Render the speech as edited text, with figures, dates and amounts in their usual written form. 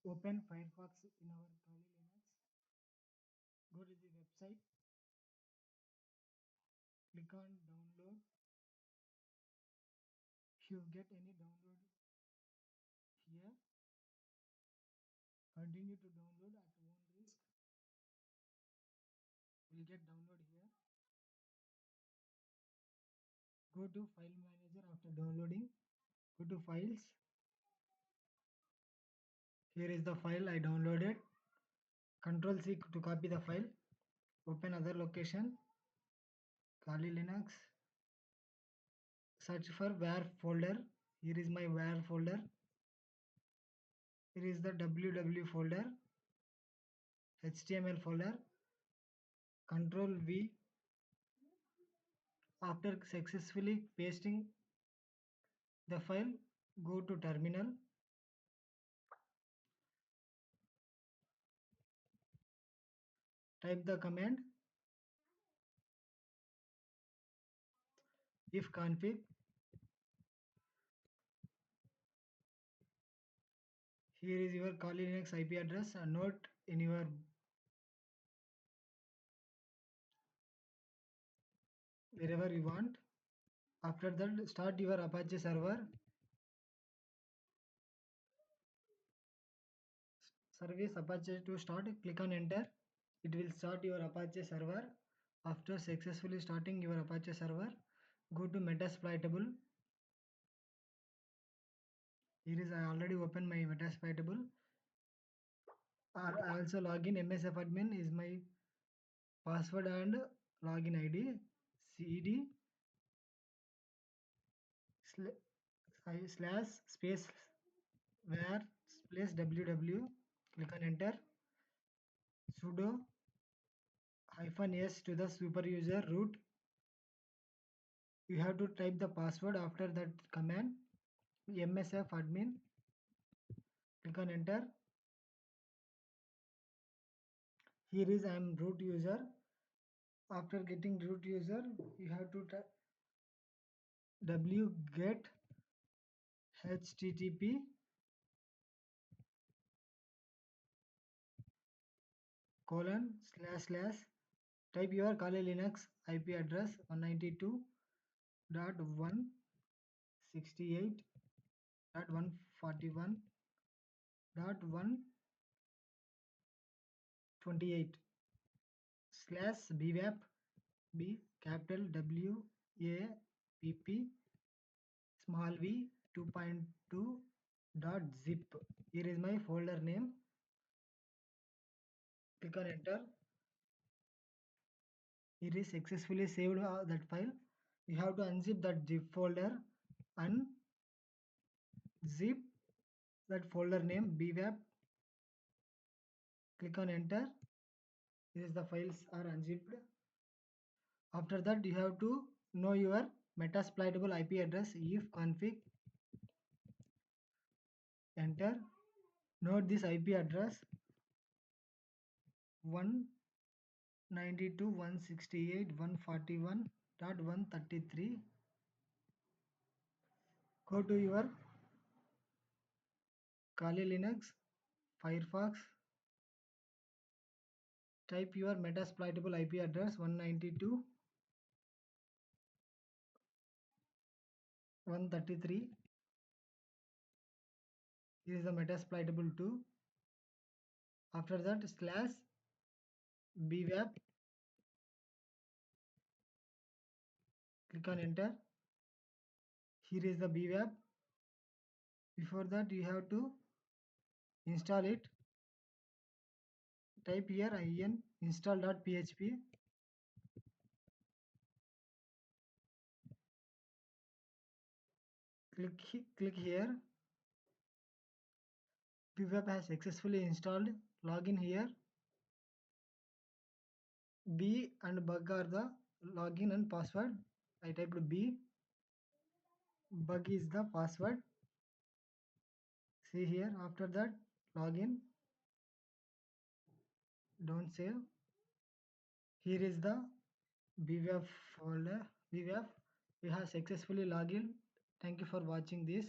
Open Firefox in our Kali Linux. Go to the website, click on download. If you get any download here, continue to download at own risk. Will get download here. Go to file manager after downloading. Go to files. Here is the file I downloaded. Control C to copy the file. Open other location. Kali Linux. Search for where folder. Here is my where folder. Here is the www folder. HTML folder. Control V. After successfully pasting the file, go to terminal. Type the command if config. Here is your Kali Linux IP address and note in your wherever you want. After that, start your Apache server. Service Apache to start. Click on enter. It will start your Apache server. After successfully starting your Apache server, go to Metasploitable. Here is I already opened my Metasploitable. I also login. msfadmin is my password and login ID. cd slash space where space www. Click on enter. Sudo -s to the super user root. You have to type the password after that command. msfadmin. Click on enter. Here is I am root user. After getting root user, you have to type wget http :/ type your Kali Linux IP address 192.168.141.128 / bWAPP b capital WAPP small v 2.2.zip. Here is my folder name. Click on enter. It is successfully saved that file. You have to unzip that zip folder and zip that folder name bWAPP. Click on enter. Here is the files are unzipped. After that, you have to know your Metasploitable IP address. If config enter. Note this IP address 192.168.141.133. Go to your Kali Linux, Firefox. Type your Metasploitable IP address 192.133. This is the Metasploitable2. After that, slash bWAPP. Click on enter. Here is the bWAPP. Before that, you have to install it. Type here in install.php. Click here. bWAPP has successfully installed. Login here. B and bug are the login and password. I typed B. Bug is the password. See here. After that, login. Don't save. Here is the bWAPP folder. bWAPP. We have successfully logged in. Thank you for watching this.